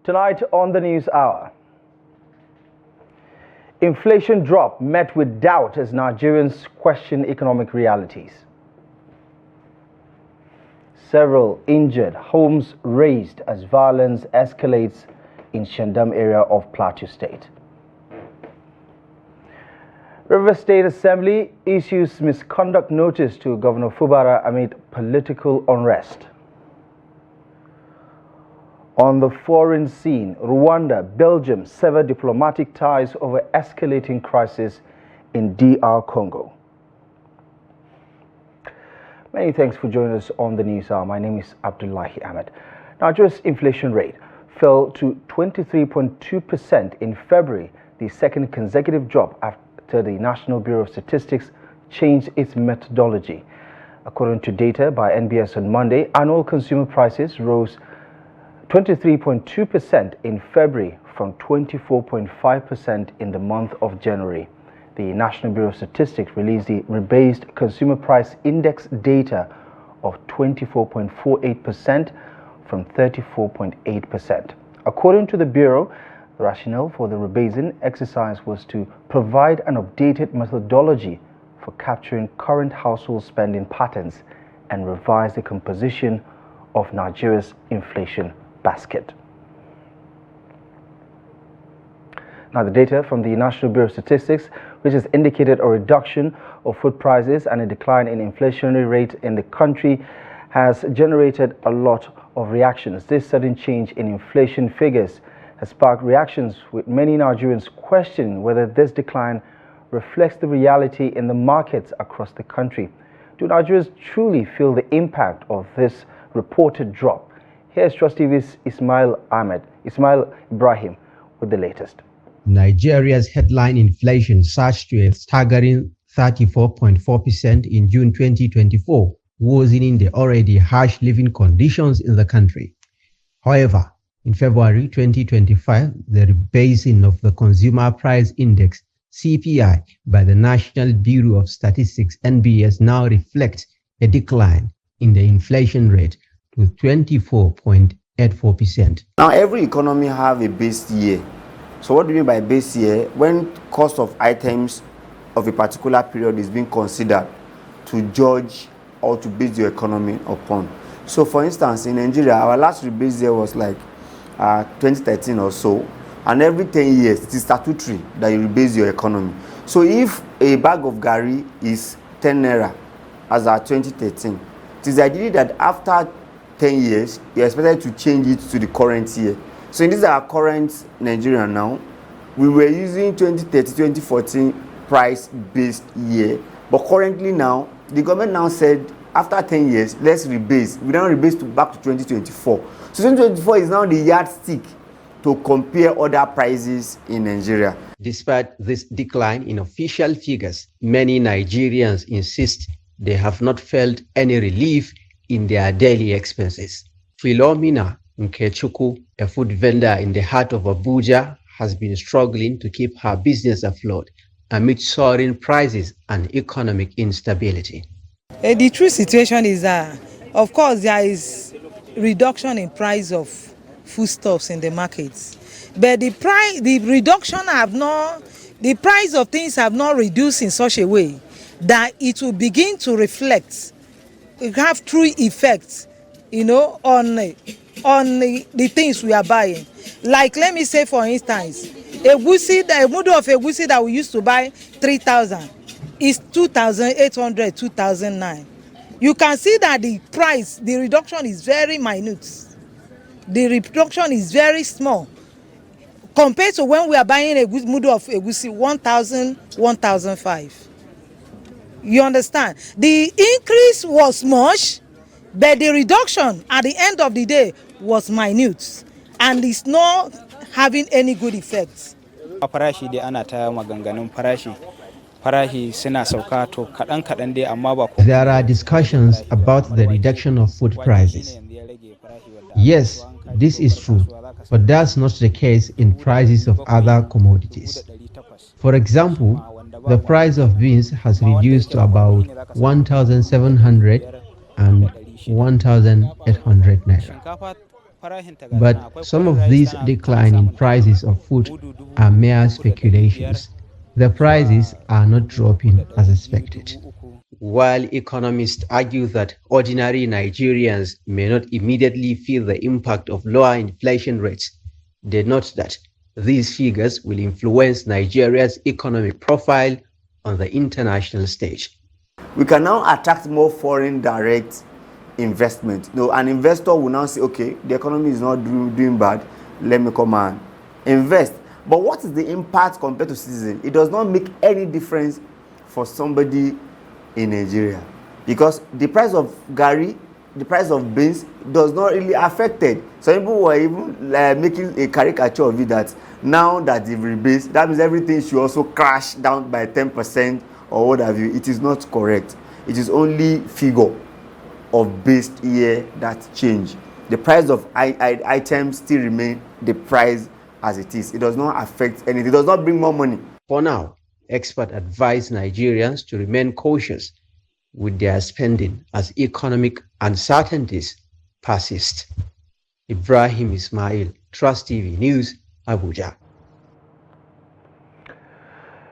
Tonight on the News Hour, inflation drop met with doubt as Nigerians question economic realities. Several injured, homes razed as violence escalates in Shandam area of Plateau State. River State Assembly issues misconduct notice to Governor Fubara amid political unrest. On the foreign scene, Rwanda, Belgium sever diplomatic ties over escalating crisis in DR Congo. Many thanks for joining us on the News Hour. My name is Abdullahi Ahmed. Nigeria's inflation rate fell to 23.2% in February, the second consecutive drop after the National Bureau of Statistics changed its methodology. According to data by NBS on Monday, annual consumer prices rose 23.2% in February from 24.5% in the month of January. The National Bureau of Statistics released the rebased consumer price index data of 24.48% from 34.8%. According to the Bureau, the rationale for the rebasing exercise was to provide an updated methodology for capturing current household spending patterns and revise the composition of Nigeria's inflation basket. Now, the data from the National Bureau of Statistics, which has indicated a reduction of food prices and a decline in inflationary rate in the country, has generated a lot of reactions. This sudden change in inflation figures has sparked reactions, with many Nigerians questioning whether this decline reflects the reality in the markets across the country. Do Nigerians truly feel the impact of this reported drop? Here's Trust TV's Ismail Ibrahim with the latest. Nigeria's headline inflation surged to a staggering 34.4% in June 2024, worsening the already harsh living conditions in the country. However, in February 2025, the rebasing of the Consumer Price Index (CPI) by the National Bureau of Statistics (NBS) now reflects a decline in the inflation rate to 24.84%. Now, every economy have a base year. So what do you mean by base year? When cost of items of a particular period is being considered to judge or to base your economy upon. So for instance, in Nigeria, our last rebase year was like 2013 or so. And every 10 years, it is statutory that you rebase your economy. So if a bag of gari is 10 naira as at 2013, it is ideally that after 10 years, you're expected to change it to the current year. So in this our current Nigeria now, we were using 2013-2014 price-based year, but currently now, the government now said after 10 years, let's rebase. We now rebase back to 2024. So 2024 is now the yardstick to compare other prices in Nigeria. Despite this decline in official figures, many Nigerians insist they have not felt any relief in their daily expenses. Philomena Nkechuku, a food vendor in the heart of Abuja, has been struggling to keep her business afloat amid soaring prices and economic instability. The true situation is that, of course, there is reduction in price of foodstuffs in the markets, but the price of things have not reduced in such a way that it will begin to reflect, have true effects, on the things we are buying. Like, let me say, for instance, a mudu of egusi that we used to buy 3,000 is 2,800, 2,009. You can see that the reduction is very minute. The reduction is very small compared to when we are buying a mudu of egusi 1,000, 1,005. You understand? The increase was much, but the reduction at the end of the day was minute, and it's not having any good effects. Farashi dai ana ta maganganun farashi suna sauka to kaɗan dai amma ba. There are discussions about the reduction of food prices. Yes, this is true, but that's not the case in prices of other commodities. For example, the price of beans has reduced to about 1,700 and 1,800 naira. But some of these decline in prices of food are mere speculations. The prices are not dropping as expected. While economists argue that ordinary Nigerians may not immediately feel the impact of lower inflation rates, they note that these figures will influence Nigeria's economic profile on the international stage. We can now attract more foreign direct investment. An investor will now say, okay, the economy is not doing bad, let me come and invest. But what is the impact compared to citizens? It does not make any difference for somebody in Nigeria, because the price of garri, the price of beans does not really affect it. Some people were even making a caricature of it that now that they've rebased, that means everything should also crash down by 10% or what have you. It is not correct. It is only figure of based year that change. The price of items still remain the price as it is. It does not affect anything. It does not bring more money. For now, experts advise Nigerians to remain cautious with their spending as economic uncertainties persist. Ibrahim Ismail, Trust TV News, Abuja.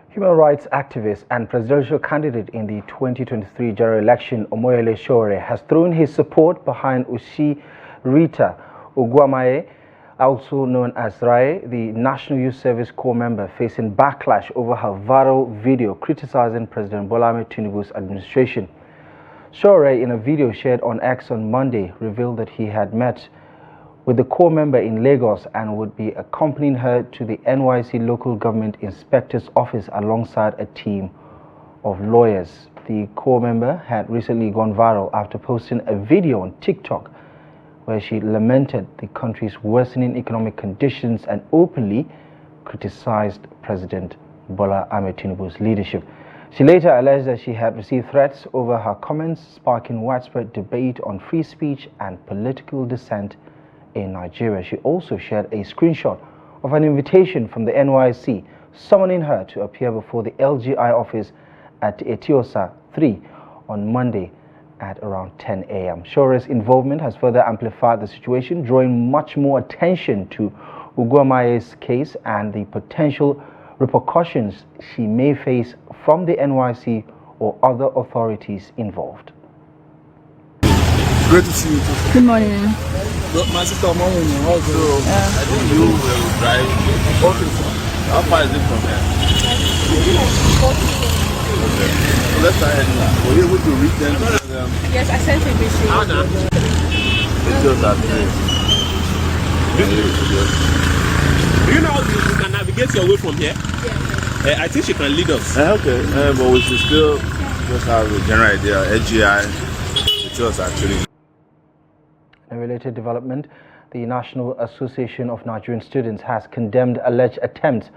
Human rights activist and presidential candidate in the 2023 general election, Omoyele Sowore, has thrown his support behind Ushi Rita Ogwamaye, also known as Rai, the National Youth Service Corps member, facing backlash over her viral video criticizing President Bola Ahmed Tinubu's administration. Sowore, in a video shared on X on Monday, revealed that he had met with the Corps member in Lagos and would be accompanying her to the NYC Local Government Inspector's office alongside a team of lawyers. The Corps member had recently gone viral after posting a video on TikTok where she lamented the country's worsening economic conditions and openly criticized President Bola Ahmed Tinubu's leadership. She later alleged that she had received threats over her comments, sparking widespread debate on free speech and political dissent in Nigeria. She also shared a screenshot of an invitation from the NYC summoning her to appear before the LGI office at Etiosa 3 on Monday at around 10 a.m. Sowore's involvement has further amplified the situation, drawing much more attention to Ogwamaye's case and the potential repercussions she may face from the NYC or other authorities involved. Great to see you. Good morning. My sister, how are you? I think you will drive. Okay, sir. How far is it from here? Okay. So let's start heading now. Were you able to reach them? Yes, I sent a message. It just at 3. Do you know how you can navigate your way from here? Yes. I think she can lead us. Okay, but we should still just have a general idea. LGI, it was actually. In a related development, the National Association of Nigerian Students has condemned alleged attempts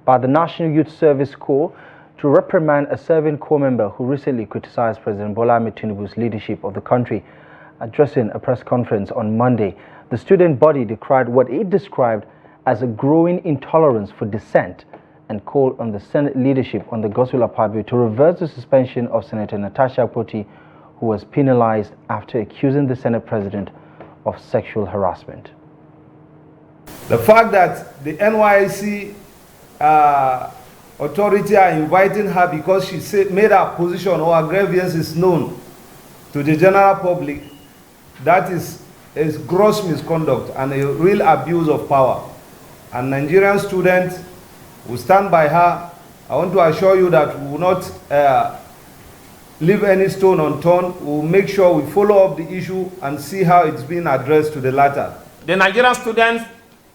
by the National Youth Service Corps to reprimand a serving corps member who recently criticized President Bola Ahmed Tinubu's leadership of the country. Addressing a press conference on Monday, the student body decried what it described as a growing intolerance for dissent and called on the Senate leadership on the Godswill Akpabio to reverse the suspension of Senator Natasha Akpoti, who was penalized after accusing the Senate President of sexual harassment. The fact that the NYC authority are inviting her because she made her position or her grievances known to the general public, that is gross misconduct and a real abuse of power. And Nigerian students will stand by her. I want to assure you that we will not leave any stone unturned. We will make sure we follow up the issue and see how it's being addressed to the latter. The Nigerian students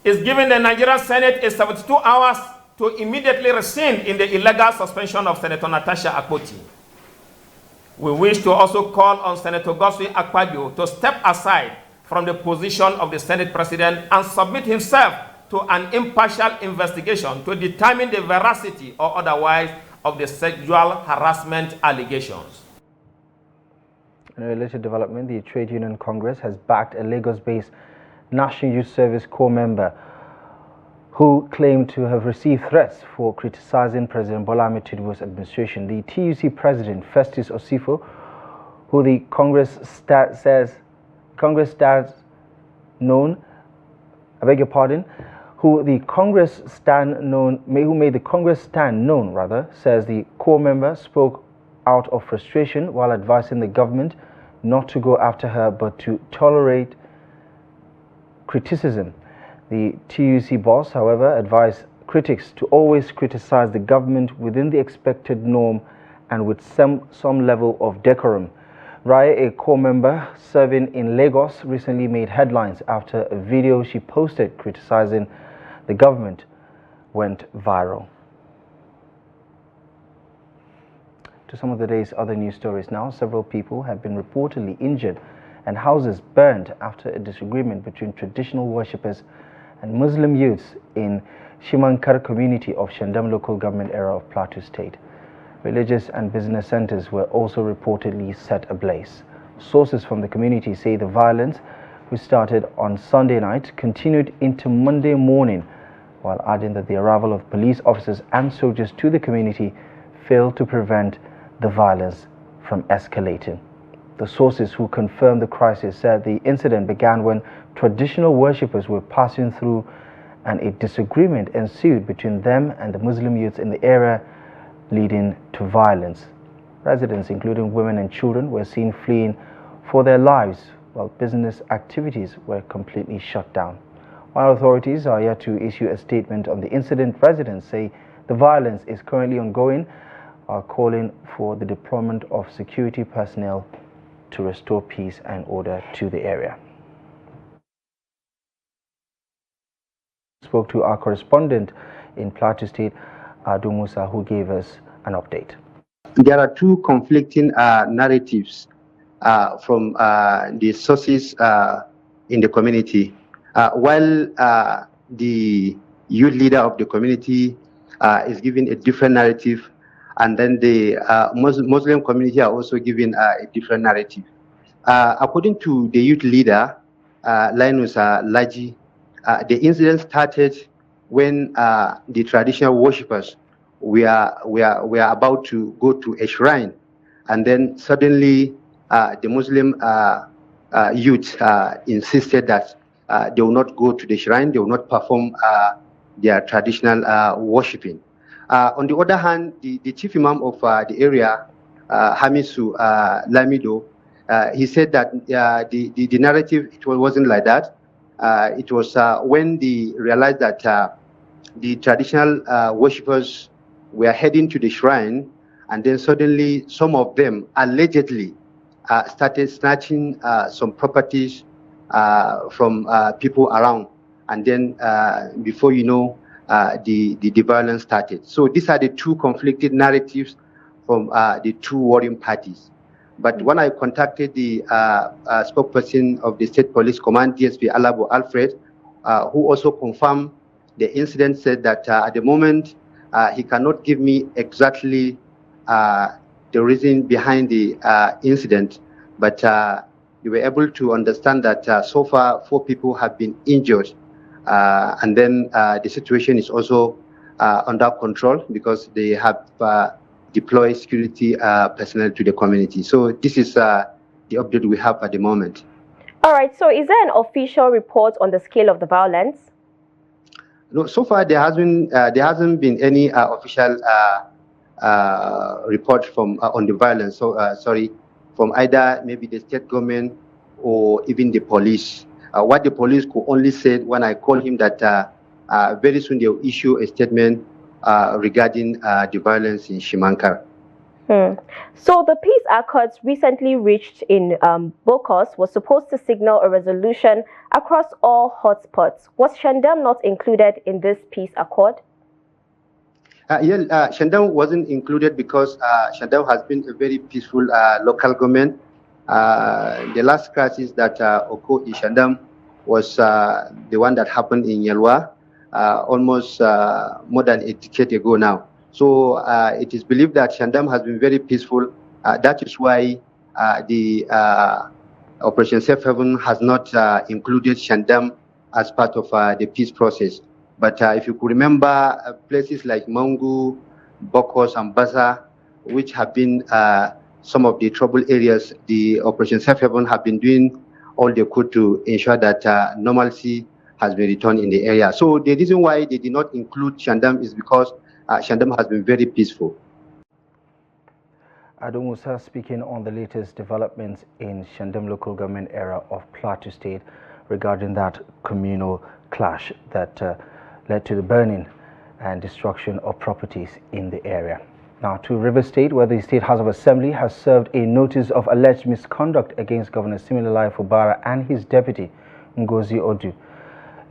is giving the Nigerian Senate a 72 hours to immediately rescind in the illegal suspension of Senator Natasha Akpoti. We wish to also call on Senator Godswill Akpabio to step aside from the position of the Senate President and submit himself to an impartial investigation to determine the veracity or otherwise of the sexual harassment allegations. In a related development, the Trade Union Congress has backed a Lagos-based National Youth Service Corps member who claimed to have received threats for criticizing President Bola Ahmed Tinubu's administration. The TUC president, Festus Osifo, who the Congress stands known I beg your pardon, who made the Congress stand known, says the core member spoke out of frustration while advising the government not to go after her but to tolerate criticism. The TUC boss, however, advised critics to always criticize the government within the expected norm and with some level of decorum. Rai, a core member serving in Lagos, recently made headlines after a video she posted criticizing the government went viral. To some of the day's other news stories now, several people have been reportedly injured and houses burned after a disagreement between traditional worshippers and Muslim youths in Shimankar community of Shandam local government area of Plateau State. Religious and business centers were also reportedly set ablaze. Sources from the community say the violence, which started on Sunday night, continued into Monday morning, while adding that the arrival of police officers and soldiers to the community failed to prevent the violence from escalating. The sources who confirmed the crisis said the incident began when traditional worshippers were passing through and a disagreement ensued between them and the Muslim youths in the area, leading to violence. Residents, including women and children, were seen fleeing for their lives, while business activities were completely shut down. While authorities are yet to issue a statement on the incident, residents say the violence is currently ongoing, are calling for the deployment of security personnel to restore peace and order to the area. Spoke to our correspondent in Plateau State, Adu Musa, who gave us an update. There are two conflicting narratives from the sources in the community. While the youth leader of the community is giving a different narrative, and then the Muslim community are also giving a different narrative. According to the youth leader, Linus Laji, the incident started when the traditional worshippers were about to go to a shrine, and then suddenly the Muslim youth insisted that they will not go to the shrine, they will not perform their traditional worshipping. On the other hand, the chief imam of the area, Hamisu Lamido, he said that the narrative, it wasn't like that. It was when they realized that the traditional worshippers were heading to the shrine, and then suddenly some of them allegedly started snatching some properties from people around, and then before you know, the violence started. So these are the two conflicted narratives from the two warring parties. But when I contacted the spokesperson of the State Police Command, DSP Alabo Alfred, who also confirmed the incident, said that at the moment he cannot give me exactly the reason behind the incident, but we were able to understand that so far 4 people have been injured, and then the situation is also under control because they have deployed security personnel to the community. So this is the update we have at the moment. All right, so is there an official report on the scale of the violence? No, so far there hasn't been any official report from on the violence. So from either maybe the state government or even the police. What the police could only say when I called him that very soon they will issue a statement regarding the violence in Shimankar. So the peace accords recently reached in Bokos was supposed to signal a resolution across all hotspots. Was Shandam not included in this peace accord? Shandam wasn't included because Shandam has been a very peaceful local government. The last crisis that occurred in Shandam was the one that happened in Yelwa almost more than a decade ago now. So it is believed that Shandam has been very peaceful. That is why the Operation Safe Haven has not included Shandam as part of the peace process. But if you could remember places like Mangu, Bokos, and Baza, which have been some of the trouble areas, the Operation Safe Haven have been doing all they could to ensure that normalcy has been returned in the area. So the reason why they did not include Shandam is because Shandam has been very peaceful. Ado Musa speaking on the latest developments in Shandam local government area of Plateau State regarding that communal clash that led to the burning and destruction of properties in the area. Now to Rivers State, where the State House of Assembly has served a notice of alleged misconduct against Governor Siminalayi Fubara and his deputy, Ngozi Odu.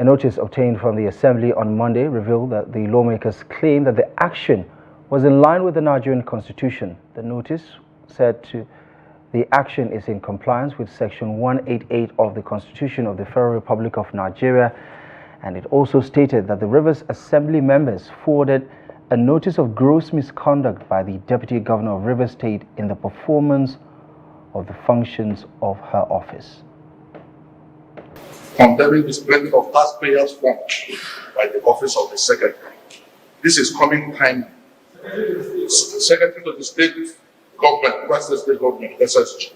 A notice obtained from the Assembly on Monday revealed that the lawmakers claim that the action was in line with the Nigerian Constitution. The notice said the action is in compliance with Section 188 of the Constitution of the Federal Republic of Nigeria, and it also stated that the Rivers Assembly members forwarded a notice of gross misconduct by the Deputy Governor of Rivers State in the performance of the functions of her office. Condemning the spending of taxpayers' funds by the Office of the Secretary. This is coming time. The Secretary of the State Government, Western State Government, SSG.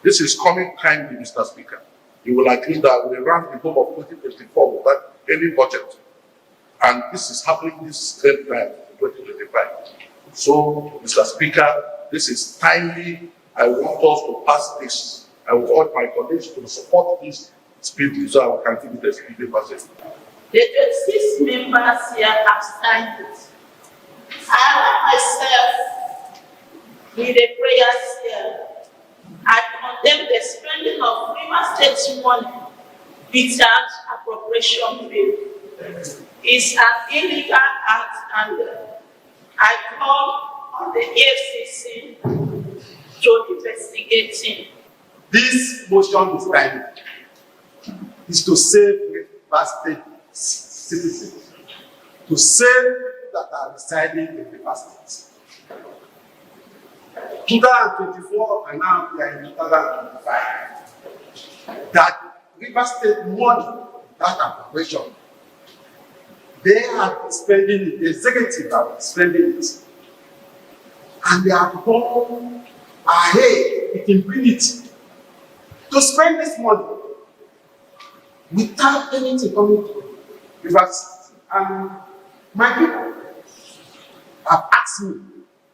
This is coming timely, Mr. Speaker. You will agree that we ran the whole of 2024 without any budget. And this is happening this same time, 2025. So, Mr. Speaker, this is timely. I want us to pass this. I will urge my colleagues to support this speedily so I can give it a speedy passage. The 26 members here have signed it. I myself, with the prayers here, I condemn the spending of Rivers State's money without appropriation bill. It's an illegal act, and I call on the FCC to investigate it. This motion is timely. Is to save Rivers State citizens, to save people that are residing in Rivers State. 2024 and now we are in 2025. That Rivers State money, that appropriation, they have been spending it, the executive have been spending it, and they have gone ahead with impunity to spend this money without anything coming to Rivers. And my people have asked me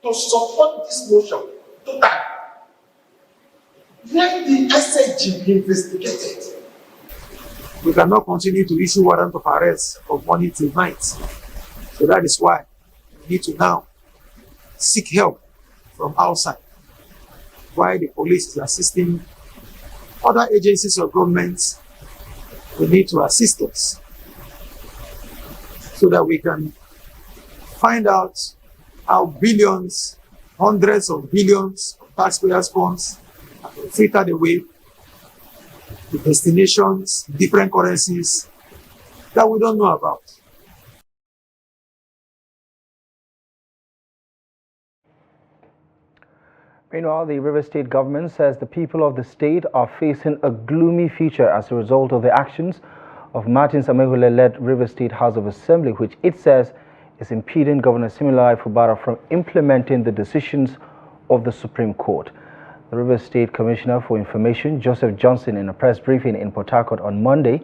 to support this motion totally. Let the SAG be investigated. We cannot continue to issue warrant of arrest from morning till night. So that is why we need to now seek help from outside. While the police is assisting other agencies of government, we need to assist us so that we can find out how billions, hundreds of billions of taxpayers' funds are filtered away to destinations, different currencies that we don't know about. Meanwhile, the Rivers State government says the people of the state are facing a gloomy future as a result of the actions of Martin Samehule-led Rivers State House of Assembly, which it says is impeding Governor Siminalayi Fubara from implementing the decisions of the Supreme Court. The Rivers State Commissioner for Information, Joseph Johnson, in a press briefing in Port Harcourt on Monday,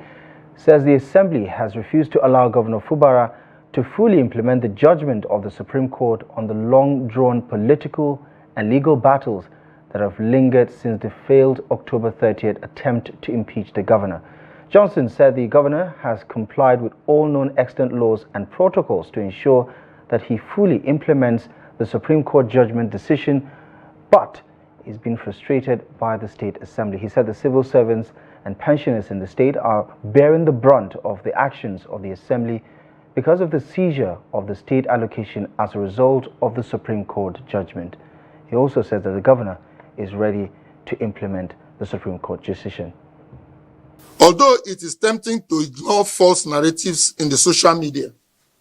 says the Assembly has refused to allow Governor Fubara to fully implement the judgment of the Supreme Court on the long-drawn political and legal battles that have lingered since the failed October 30th attempt to impeach the governor. Johnson said the governor has complied with all known extant laws and protocols to ensure that he fully implements the Supreme Court judgment decision, but is being frustrated by the State Assembly. He said the civil servants and pensioners in the state are bearing the brunt of the actions of the Assembly because of the seizure of the state allocation as a result of the Supreme Court judgment. He also says that the governor is ready to implement the Supreme Court decision. Although it is tempting to ignore false narratives in the social media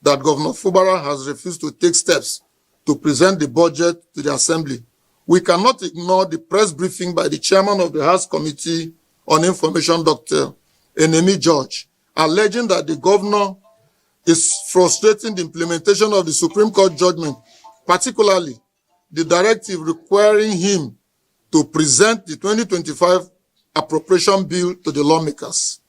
that Governor Fubara has refused to take steps to present the budget to the Assembly, we cannot ignore the press briefing by the chairman of the House Committee on Information, Dr. Enemi George, alleging that the governor is frustrating the implementation of the Supreme Court judgment, particularly the directive requiring him to present the 2025 appropriation bill to the lawmakers.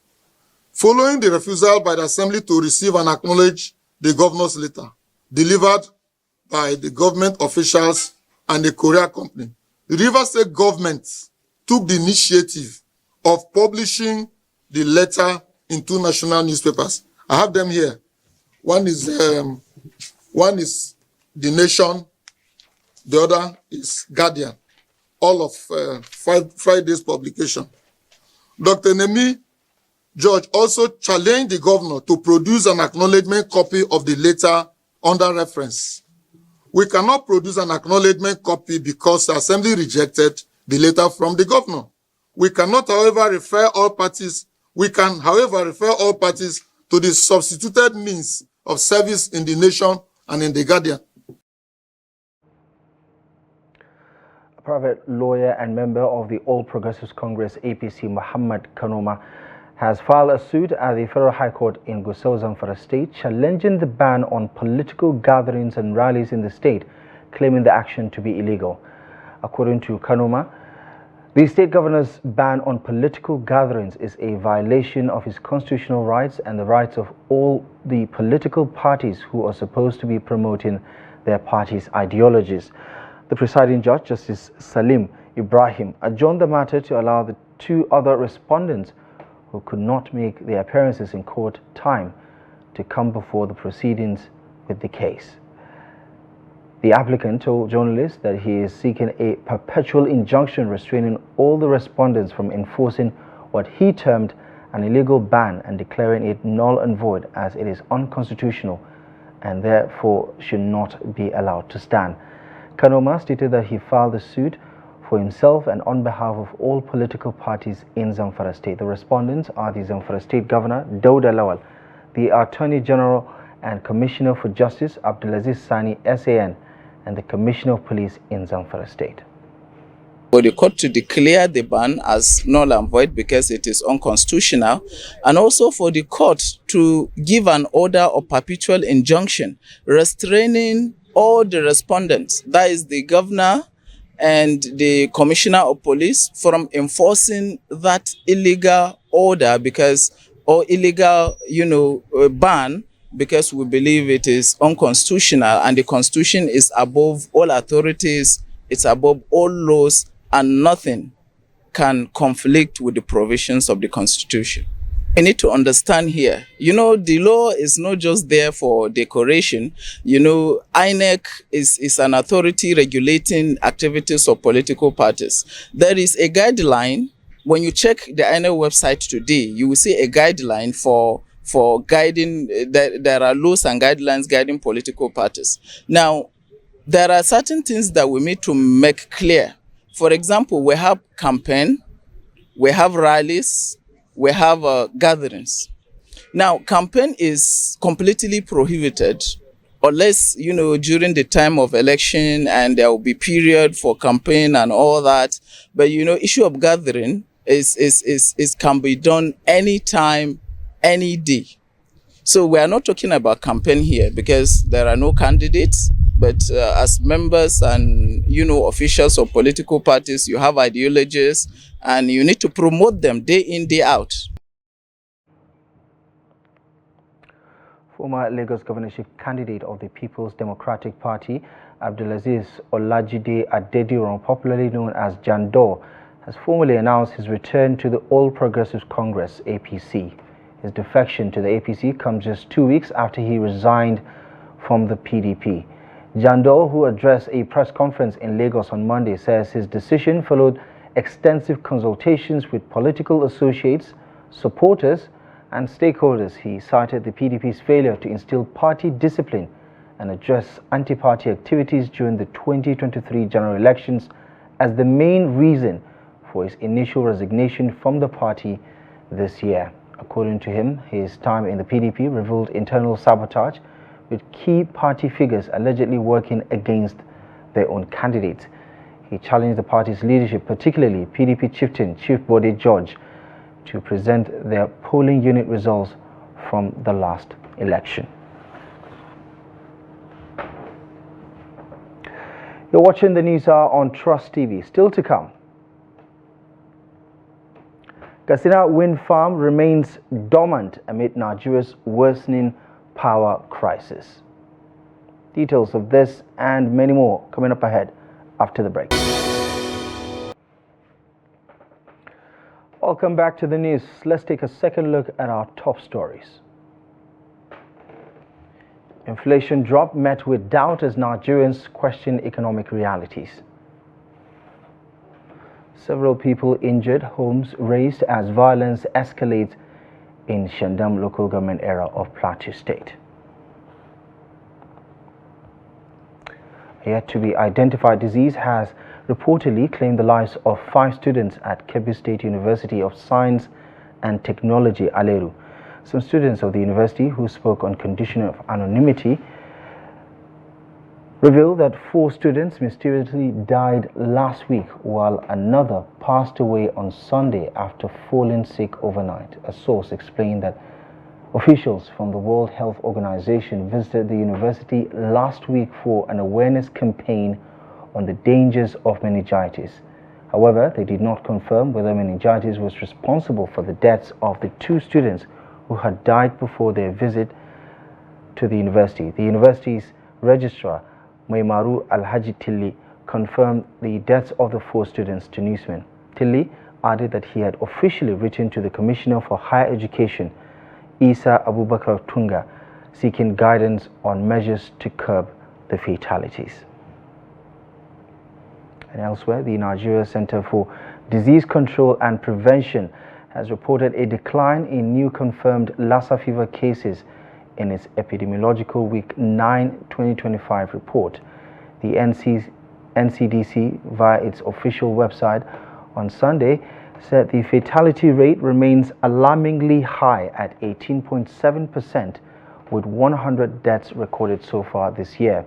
Following the refusal by the Assembly to receive and acknowledge the governor's letter delivered by the government officials and the courier company, the Rivers State government took the initiative of publishing the letter in 2 national newspapers. I have them here. One is The Nation, the other is Guardian, all of Friday's publication. Dr. Nemi George also challenged the governor to produce an acknowledgement copy of the letter under reference. We cannot produce an acknowledgement copy because the Assembly rejected the letter from the governor. We can, however, refer all parties to the substituted means of service in the Nation and in the Guardian. A private lawyer and member of the All Progressives Congress APC, Muhammad Kanoma, has filed a suit at the Federal High Court in Gusau, Zamfara State, challenging the ban on political gatherings and rallies in the state, claiming the action to be illegal. According to Kanoma, the state governor's ban on political gatherings is a violation of his constitutional rights and the rights of all the political parties who are supposed to be promoting their party's ideologies. The presiding judge, Justice Salim Ibrahim, adjourned the matter to allow the 2 other respondents who could not make their appearances in court time to come before the proceedings with the case. The applicant told journalists that he is seeking a perpetual injunction restraining all the respondents from enforcing what he termed an illegal ban and declaring it null and void as it is unconstitutional and therefore should not be allowed to stand. Kanoma stated that he filed the suit for himself and on behalf of all political parties in Zamfara State. The respondents are the Zamfara State Governor, Dauda Lawal, the Attorney General and Commissioner for Justice, Abdulaziz Sani, SAN, and the Commissioner of Police in Zamfara State. For the court to declare the ban as null and void because it is unconstitutional, and also for the court to give an order of perpetual injunction restraining all the respondents, that is the governor and the Commissioner of Police, from enforcing that illegal order or illegal, ban, because we believe it is unconstitutional and the Constitution is above all authorities, it's above all laws, and nothing can conflict with the provisions of the Constitution. We need to understand here, the law is not just there for decoration. INEC is an authority regulating activities of political parties. There is a guideline. When you check the INEC website today, you will see a guideline for guiding, there are laws and guidelines guiding political parties. Now, there are certain things that we need to make clear. For example, we have campaign, we have rallies, we have gatherings. Now, campaign is completely prohibited unless, during the time of election and there will be period for campaign and all that. But, issue of gathering can be done anytime, any day. So we are not talking about campaign here because there are no candidates. But as members and, officials of political parties, you have ideologies and you need to promote them day in, day out. Former Lagos governorship candidate of the People's Democratic Party, Abdulaziz Olajide Adediran, popularly known as Jandor, has formally announced his return to the All Progressives Congress, APC. His defection to the APC comes just 2 weeks after he resigned from the PDP. Jandor, who addressed a press conference in Lagos on Monday, says his decision followed extensive consultations with political associates, supporters, and stakeholders. He cited the PDP's failure to instill party discipline and address anti-party activities during the 2023 general elections as the main reason for his initial resignation from the party this year. According to him, his time in the PDP revealed internal sabotage, with key party figures allegedly working against their own candidates. He challenged the party's leadership, particularly PDP chieftain Chief Bode George, to present their polling unit results from the last election. You're watching the News Hour on Trust TV. Still to come. Katsina wind farm remains dormant amid Nigeria's worsening power crisis. Details of this and many more coming up ahead after the break. Welcome back to the news. Let's take a second look at our top stories. Inflation drop met with doubt as Nigerians question economic realities. Several people injured, homes razed as violence escalates in Shandam local government area of Plateau State. A yet to be identified disease has reportedly claimed the lives of 5 students at Kebbi State University of Science and Technology, Aleru. Some students of the university who spoke on condition of anonymity revealed that 4 students mysteriously died last week while another passed away on Sunday after falling sick overnight. A source explained that officials from the World Health Organization visited the university last week for an awareness campaign on the dangers of meningitis. However, they did not confirm whether meningitis was responsible for the deaths of the 2 students who had died before their visit to the university. The university's registrar, Maimaru Alhaji Tilli, confirmed the deaths of the 4 students to newsmen. Tilli added that he had officially written to the Commissioner for Higher Education, Isa Abubakar Tunga, seeking guidance on measures to curb the fatalities. And elsewhere, the Nigeria Center for Disease Control and Prevention has reported a decline in new confirmed Lassa fever cases in its Epidemiological Week 9 2025 report. The NCDC, via its official website on Sunday, said the fatality rate remains alarmingly high at 18.7%, with 100 deaths recorded so far this year.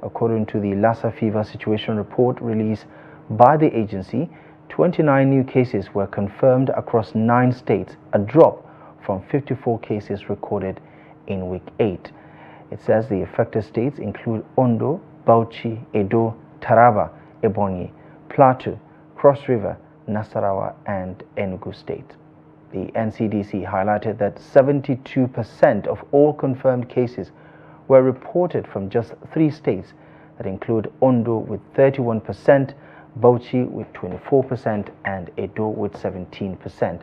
According to the Lassa fever situation report released by the agency, 29 new cases were confirmed across 9 states, a drop from 54 cases recorded in week 8. It says the affected states include Ondo, Bauchi, Edo, Taraba, Ebonyi, Plateau, Cross River, Nasarawa, and Enugu State. The NCDC highlighted that 72% of all confirmed cases were reported from just 3 states that include Ondo with 31%, Bauchi with 24%, and Edo with 17%.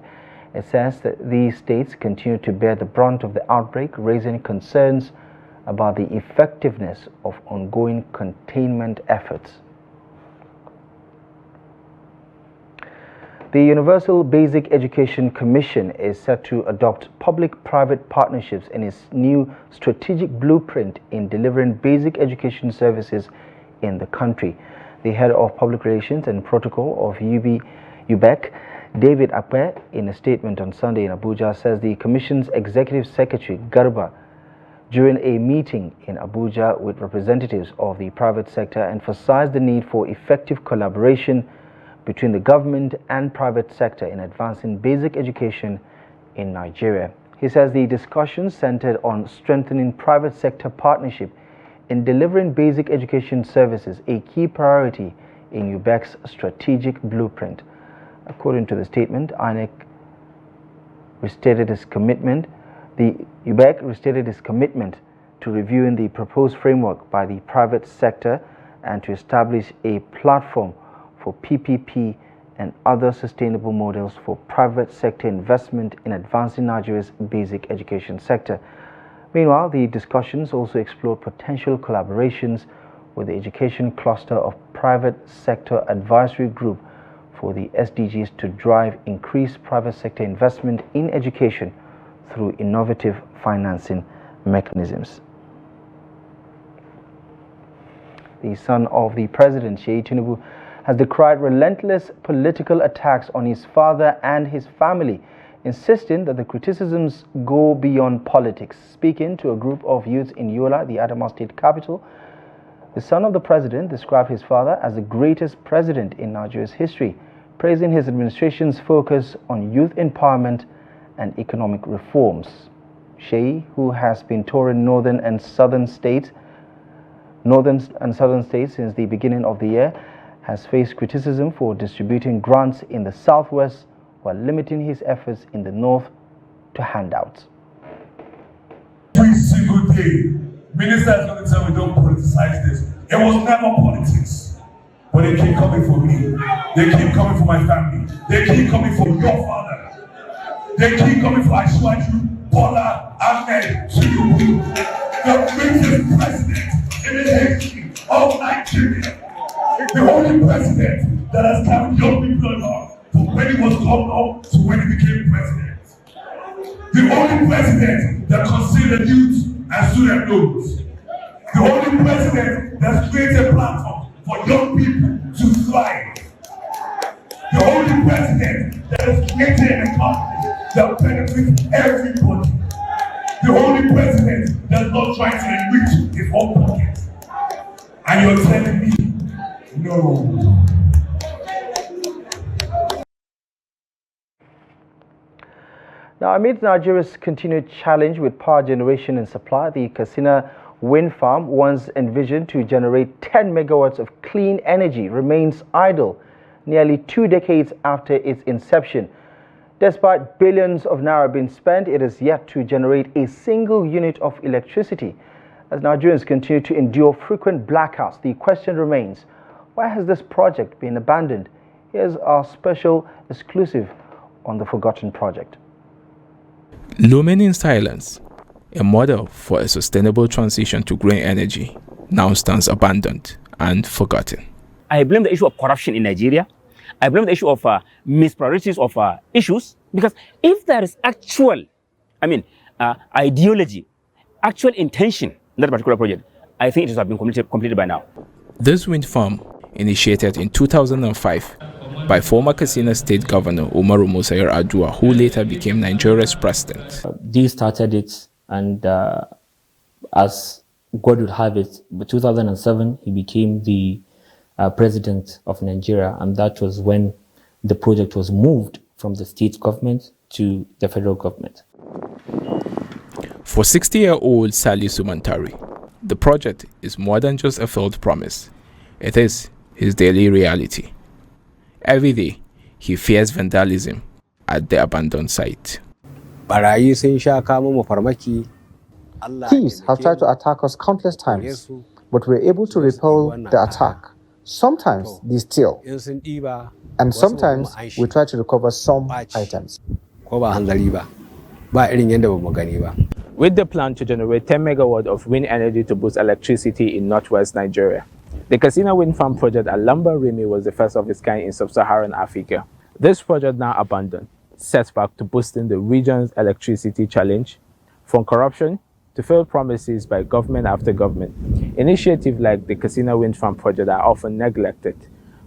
It says that these states continue to bear the brunt of the outbreak, raising concerns about the effectiveness of ongoing containment efforts. The Universal Basic Education Commission is set to adopt public-private partnerships in its new strategic blueprint in delivering basic education services in the country. The head of Public Relations and Protocol of UBEC, David Akpe, in a statement on Sunday in Abuja, says the Commission's Executive Secretary, Garba, during a meeting in Abuja with representatives of the private sector, emphasized the need for effective collaboration between the government and private sector in advancing basic education in Nigeria. He says the discussion centered on strengthening private sector partnership in delivering basic education services, a key priority in UBEC's strategic blueprint. According to the statement, INEC restated its commitment. The UBEC restated its commitment to reviewing the proposed framework by the private sector and to establish a platform for PPP and other sustainable models for private sector investment in advancing Nigeria's basic education sector. Meanwhile, the discussions also explored potential collaborations with the education cluster of private sector advisory group for the SDGs to drive increased private sector investment in education through innovative financing mechanisms. The son of the president, Tinubu, has decried relentless political attacks on his father and his family, insisting that the criticisms go beyond politics. Speaking to a group of youths in Yola, the Adamawa state capital, the son of the president described his father as the greatest president in Nigeria's history, praising his administration's focus on youth empowerment and economic reforms. Sheyi, who has been touring northern and southern states since the beginning of the year, has faced criticism for distributing grants in the southwest while limiting his efforts in the north to handouts. Every single day, ministers are going to tell me don't politicize this. It was never politics. But they keep coming for me. They keep coming for my family. They keep coming for your father. They keep coming for Ashwaju, Bola, Ahmed, Tinubu, the greatest president in the history of Nigeria. The only president that has carried young people along from when he was governor to when he became president. The only president that considered youth and student loans. The only president that's created a platform for young people to thrive. The only president that has created an economy that benefits everybody. The only president that's not trying to enrich his own pocket. And you're telling me, no. Now, amid Nigeria's continued challenge with power generation and supply, the Katsina wind farm, once envisioned to generate 10 megawatts of clean energy, remains idle nearly 2 decades after its inception. Despite billions of naira being spent, it is yet to generate a single unit of electricity. As Nigerians continue to endure frequent blackouts, the question remains, why has this project been abandoned? Here's our special exclusive on the forgotten project. Looming in silence, a model for a sustainable transition to green energy now stands abandoned and forgotten. I blame the issue of corruption in Nigeria. I blame the issue of mispriorities of issues, because if there is actual, ideology, actual intention in that particular project, I think it should have been completed by now. This wind farm, initiated in 2005 by former Katsina State Governor Umaru Musa Yar'Adua, who later became Nigeria's president. They started it, and as God would have it, in 2007 he became the president of Nigeria, and that was when the project was moved from the state government to the federal government. For 60-year-old Salisu Mantari, the project is more than just a failed promise. It is his daily reality. Every day, he fears vandalism at the abandoned site. Thieves have tried to attack us countless times, but we're able to repel the attack. Sometimes they steal, and sometimes we try to recover some items. With the plan to generate 10 megawatts of wind energy to boost electricity in northwest Nigeria, the Katsina Wind Farm project at Lamba Rimi was the first of its kind in sub-Saharan Africa. This project, now abandoned, sets back to boosting the region's electricity challenge, from corruption to failed promises by government after government. Initiatives like the Katsina Wind Farm project are often neglected,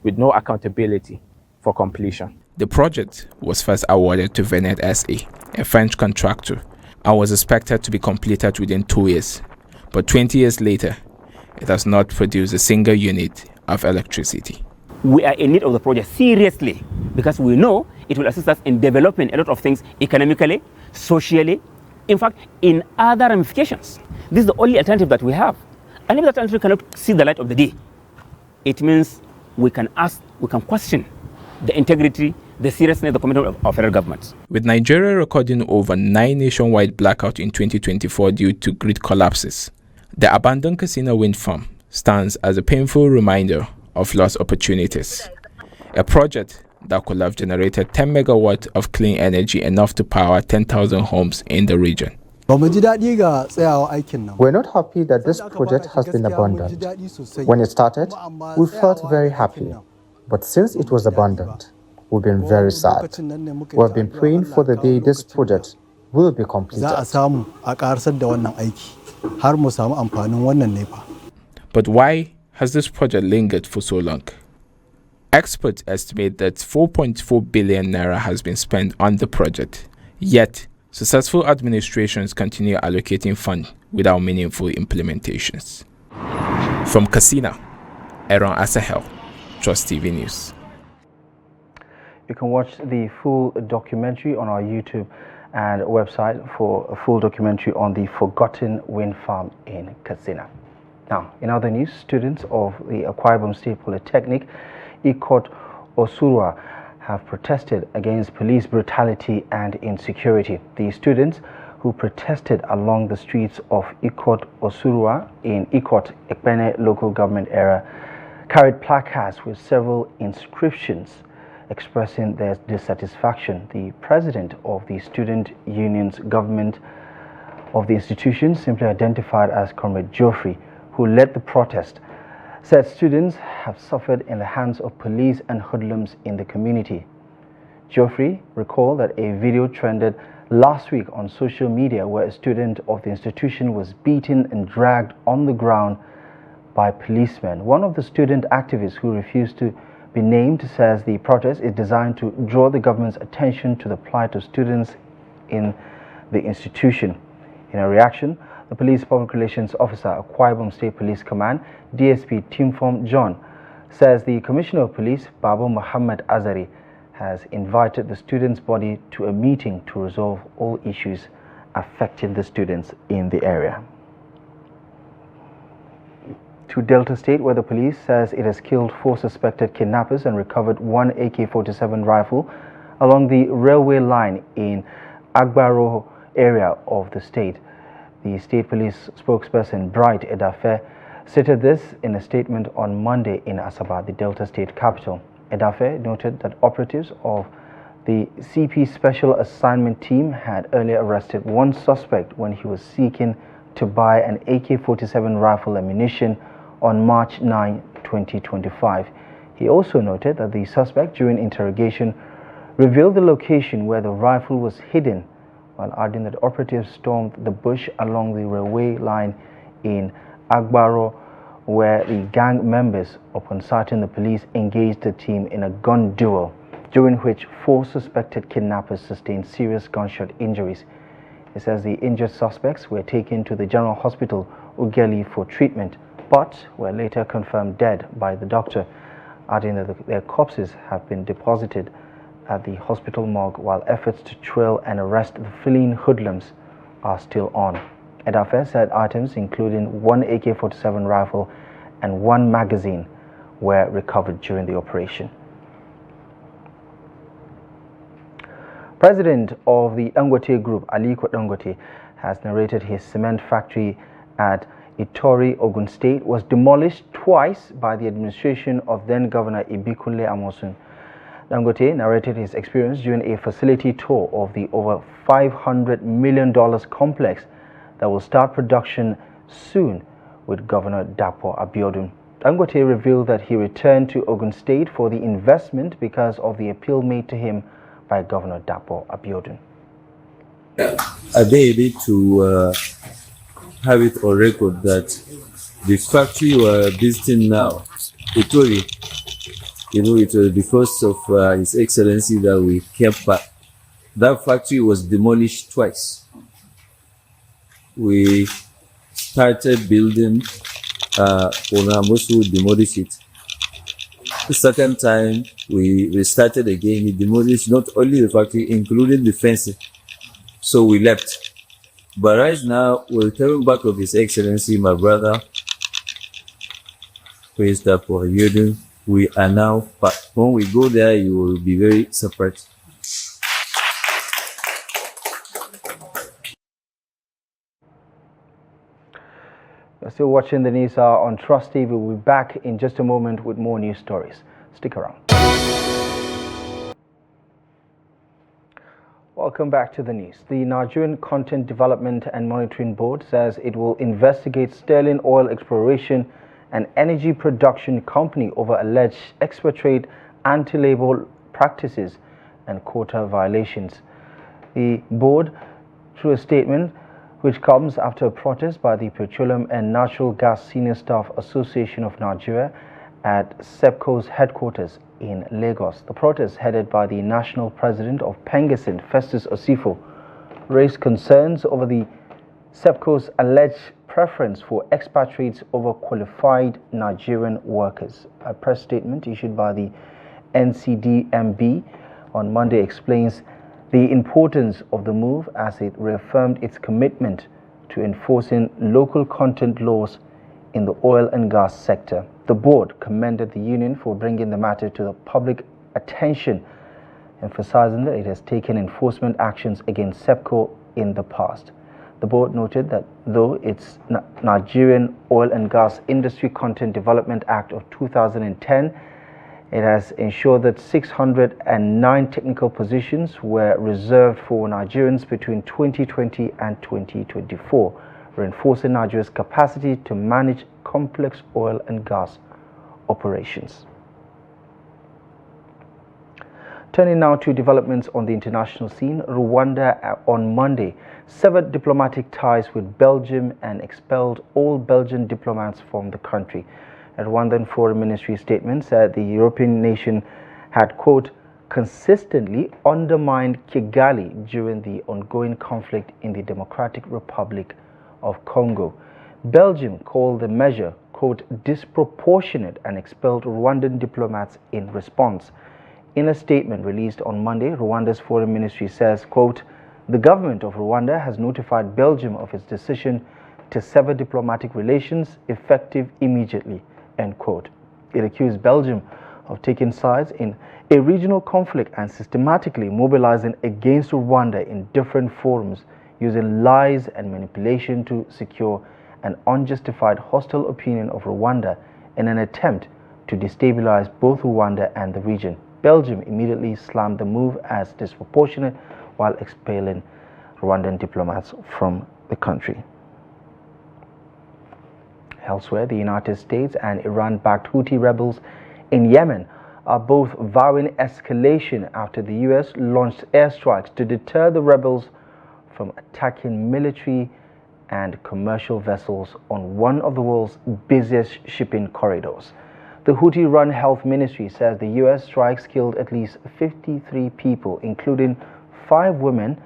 with no accountability for completion. The project was first awarded to Venet SA, a French contractor, and was expected to be completed within 2 years. But 20 years later, it has not produced a single unit of electricity. We are in need of the project seriously, because we know it will assist us in developing a lot of things economically, socially, in fact, in other ramifications. This is the only alternative that we have. And if that alternative cannot see the light of the day, it means we can ask, we can question the integrity, the seriousness, the commitment of federal governments. With Nigeria recording over 9 nationwide blackouts in 2024 due to grid collapses, the abandoned Katsina Wind Farm stands as a painful reminder of lost opportunities. A project that could have generated 10 megawatts of clean energy, enough to power 10,000 homes in the region. We're not happy that this project has been abandoned. When it started, we felt very happy. But since it was abandoned, we've been very sad. We've been praying for the day this project will be completed. But why has this project lingered for so long? Experts estimate that 4.4 billion naira has been spent on the project, yet successful administrations continue allocating funds without meaningful implementations. From Katsina, Aaron Asahel, Trust TV News. You can watch the full documentary on our YouTube and website for a full documentary on the forgotten wind farm in Katsina. Now, in other news, students of the Akwa Ibom State Polytechnic, Ikot Osurwa, have protested against police brutality and insecurity. The students who protested along the streets of Ikot Osurua in Ikot Ekpene local government area carried placards with several inscriptions expressing their dissatisfaction. The president of the student union's government of the institution, simply identified as Comrade Geoffrey, who led the protest, said students have suffered in the hands of police and hoodlums in the community. Geoffrey recalled that a video trended last week on social media where a student of the institution was beaten and dragged on the ground by policemen. One of the student activists who refused to be named says the protest is designed to draw the government's attention to the plight of students in the institution. In a reaction, the police public relations officer at Akwa Ibom State Police Command, DSP Timform John, says the Commissioner of Police, Babu Muhammad Azari, has invited the students' body to a meeting to resolve all issues affecting the students in the area. To Delta State, where the police says it has killed 4 suspected kidnappers and recovered 1 AK-47 rifle along the railway line in Agbaro area of the state. The state police spokesperson Bright Edafe stated this in a statement on Monday in Asaba, the Delta State capital. Edafe noted that operatives of the CP Special Assignment Team had earlier arrested 1 suspect when he was seeking to buy an AK-47 rifle ammunition on March 9, 2025. He also noted that the suspect, during interrogation, revealed the location where the rifle was hidden, while adding that operatives stormed the bush along the railway line in Agbaro, where the gang members, upon sighting the police, engaged the team in a gun duel, during which 4 suspected kidnappers sustained serious gunshot injuries. It says the injured suspects were taken to the General Hospital, Ughelli, for treatment, but were later confirmed dead by the doctor, adding that their corpses have been deposited at the hospital morgue while efforts to trail and arrest the fleeing hoodlums are still on. Edafe said items including 1 AK-47 rifle and 1 magazine were recovered during the operation. President of the Dangote Group, Aliko Dangote, has narrated his cement factory at Itori, Ogun State, was demolished twice by the administration of then-Governor Ibikunle Amosun. Dangote narrated his experience during a facility tour of the over $500 million complex that will start production soon with Governor Dapo Abiodun. Dangote revealed that he returned to Ogun State for the investment because of the appeal made to him by Governor Dapo Abiodun. Are they able to have it on record that the factory we're visiting now, Itori, it was because of His Excellency that we came back. That factory was demolished twice. We started building, Onamosu demolished it. The second time, we started again. He demolished not only the factory, including the fencing. So we left. But right now, we're coming back of His Excellency, my brother, Praise Dapo Abiodun. We are now back. When we go there, you will be very surprised. You're still watching the news on Trust TV. We'll be back in just a moment with more news stories. Stick around. Welcome back to the news. The Nigerian Content Development and Monitoring Board says it will investigate Sterling Oil Exploration and Energy Production Company over alleged export-trade, anti-labor practices and quota violations. The board, through a statement which comes after a protest by the Petroleum and Natural Gas Senior Staff Association of Nigeria at SEPCO's headquarters in Lagos. The protest, headed by the national president of Pengasin, Festus Osifo, raised concerns over the SEPCO's alleged preference for expatriates over qualified Nigerian workers. A press statement issued by the NCDMB on Monday explains the importance of the move as it reaffirmed its commitment to enforcing local content laws in the oil and gas sector. The board commended the union for bringing the matter to the public attention emphasizing that it has taken enforcement actions against SEPCO in the past. The board noted that though its Nigerian Oil and Gas Industry Content Development Act of 2010, it has ensured that 609 technical positions were reserved for Nigerians between 2020 and 2024, reinforcing Nigeria's capacity to manage complex oil and gas operations. Turning now to developments on the international scene, Rwanda on Monday severed diplomatic ties with Belgium and expelled all Belgian diplomats from the country. A Rwandan Foreign Ministry statement said the European nation had, quote, consistently undermined Kigali during the ongoing conflict in the Democratic Republic of Congo. Belgium called the measure, quote, disproportionate and expelled Rwandan diplomats in response. In a statement released on Monday, Rwanda's Foreign Ministry says, quote, the government of Rwanda has notified Belgium of its decision to sever diplomatic relations effective immediately, end quote. It accused Belgium of taking sides in a regional conflict and systematically mobilizing against Rwanda in different forums, using lies and manipulation to secure an unjustified hostile opinion of Rwanda in an attempt to destabilize both Rwanda and the region. Belgium immediately slammed the move as disproportionate while expelling Rwandan diplomats from the country. Elsewhere, the United States and Iran-backed Houthi rebels in Yemen are both vowing escalation after the U.S. launched airstrikes to deter the rebels from attacking military and commercial vessels on one of the world's busiest shipping corridors. The Houthi-run health ministry says the U.S. strikes killed at least 53 people, including 5 women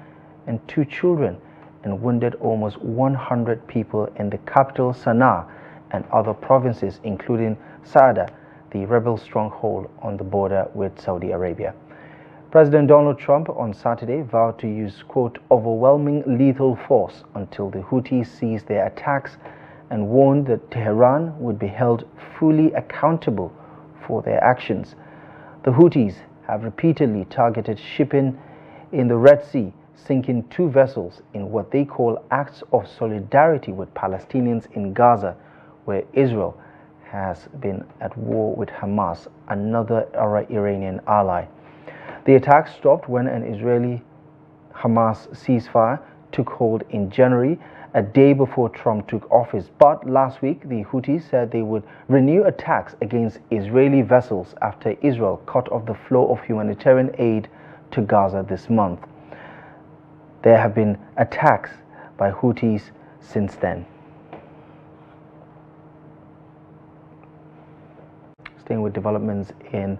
and 2 children, and wounded almost 100 people in the capital Sana'a and other provinces, including Saada, the rebel stronghold on the border with Saudi Arabia. President Donald Trump on Saturday vowed to use, quote, overwhelming lethal force until the Houthis cease their attacks, and warned that Tehran would be held fully accountable for their actions. The Houthis have repeatedly targeted shipping in the Red Sea, sinking 2 vessels in what they call acts of solidarity with Palestinians in Gaza, where Israel has been at war with Hamas, another Iranian ally. The attack stopped when an Israeli-Hamas ceasefire took hold in January, a day before Trump took office. But last week, the Houthis said they would renew attacks against Israeli vessels after Israel cut off the flow of humanitarian aid to Gaza this month. There have been attacks by Houthis since then. Staying with developments in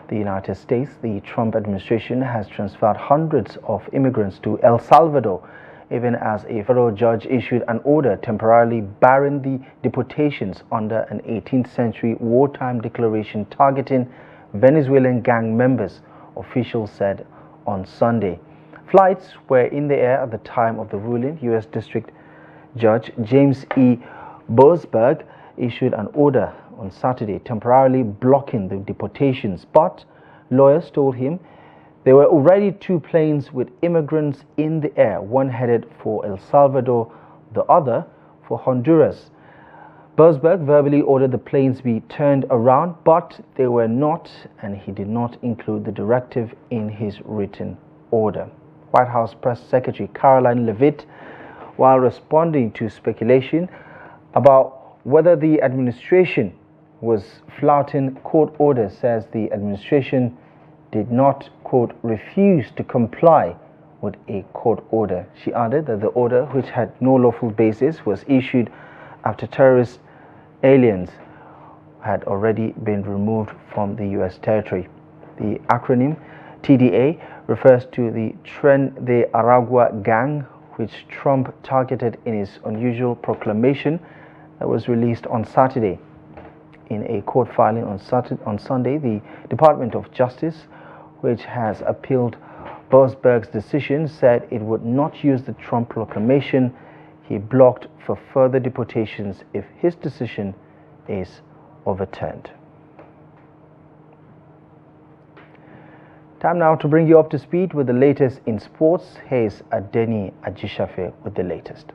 the United States, the Trump administration has transferred hundreds of immigrants to El Salvador, even as a federal judge issued an order temporarily barring the deportations under an 18th century wartime declaration targeting Venezuelan gang members, officials said on Sunday. Flights were in the air at the time of the ruling. U.S. District Judge James E. Boasberg issued an order on Saturday temporarily blocking the deportations, but lawyers told him there were already 2 planes with immigrants in the air, one headed for El Salvador, the other for Honduras. Boasberg verbally ordered the planes be turned around, but they were not, and he did not include the directive in his written order. White House Press Secretary Caroline Leavitt, while responding to speculation about whether the administration was flouting court orders, says the administration did not, quote, refuse to comply with a court order. She added that the order, which had no lawful basis, was issued after terrorist aliens had already been removed from the U.S. territory. The acronym TDA refers to the Tren de Aragua gang, which Trump targeted in his unusual proclamation that was released on Saturday. In a court filing on Sunday, the Department of Justice, which has appealed Boasberg's decision, said it would not use the Trump proclamation he blocked for further deportations if his decision is overturned. Time now to bring you up to speed with the latest in sports. Here's Adeni Ajishafe with the latest.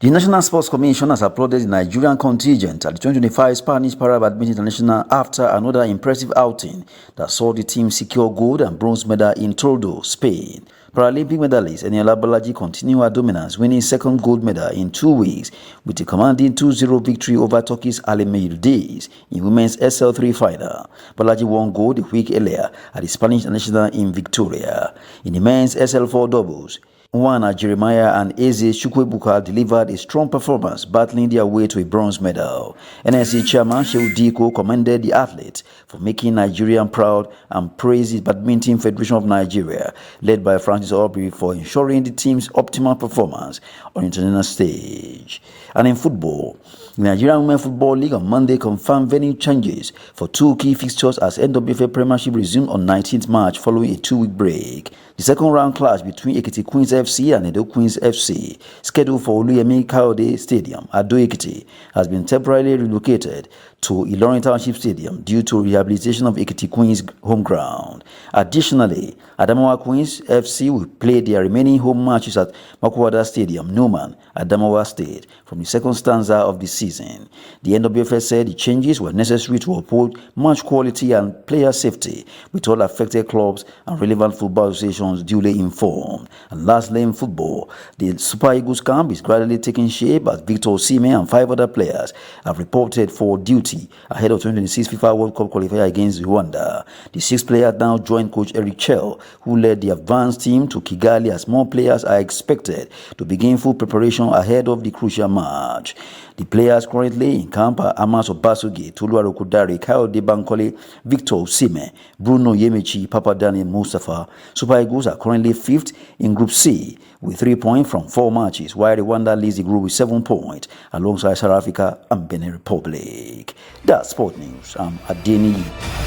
The National Sports Commission has applauded the Nigerian contingent at the 2025 Spanish Para-Badminton International after another impressive outing that saw the team secure gold and bronze medal in Toledo, Spain. Paralympic medalist Eniola Bolaji continued her dominance, winning second gold medal in 2 weeks with a commanding 2-0 victory over Turkey's Alemir Days in women's SL3 final. Bolaji won gold a week earlier at the Spanish International in Victoria. In the men's SL4 doubles, Nwana Jeremiah and Eze Chukwebuka delivered a strong performance, battling their way to a bronze medal. NSC chairman Shehu Diko commended the athletes for making Nigerian proud and praised the Badminton Federation of Nigeria, led by Francis Aubrey, for ensuring the team's optimal performance on the international stage. And in football, the Nigerian Women Football League on Monday confirmed venue changes for 2 key fixtures as NWFA Premiership resumed on 19th March following a 2-week break. The second round clash between Ekiti Queens FC and Edo Queens FC, scheduled for Oluyemi Kayode Stadium at Ado-Ekiti, has been temporarily relocated to Ilorin Township Stadium due to rehabilitation of Ekiti Queens' home ground. Additionally, Adamawa Queens FC will play their remaining home matches at Makwada Stadium, Numan, Adamawa State, from the second stanza of the season. The NWFS said the changes were necessary to uphold match quality and player safety, with all affected clubs and relevant football associations duly informed. And lastly, in football, the Super Eagles camp is gradually taking shape as Victor Osimhen and 5 other players have reported for duty ahead of 2026 FIFA World Cup qualifier against Rwanda. The 6 players now join coach Eric Chell, who led the advanced team to Kigali, as more players are expected to begin full preparation ahead of the crucial match. The players currently in camp are Amos Obasugi, Tolu Arokudare, Kayode Bankole, Victor Osimhen, Bruno Yemechi, Papa Daniel Mustafa. Super Eagles are currently 5th in Group C with 3 points from 4 matches, while Rwanda leads the group with 7 points alongside South Africa and Benin Republic. That's Sport News. I'm Adeni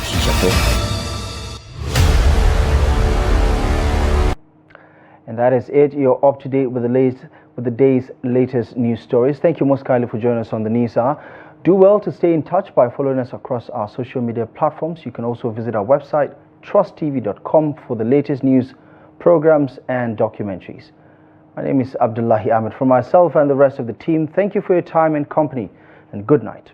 Shishape. And that is it. You're up to date with the day's latest news stories. Thank you most kindly for joining us on the News Hour. Do well to stay in touch by following us across our social media platforms. You can also visit our website, trusttv.com, for the latest news, programs and documentaries. My name is Abdullahi Ahmed. For myself and the rest of the team, thank you for your time and company, and good night.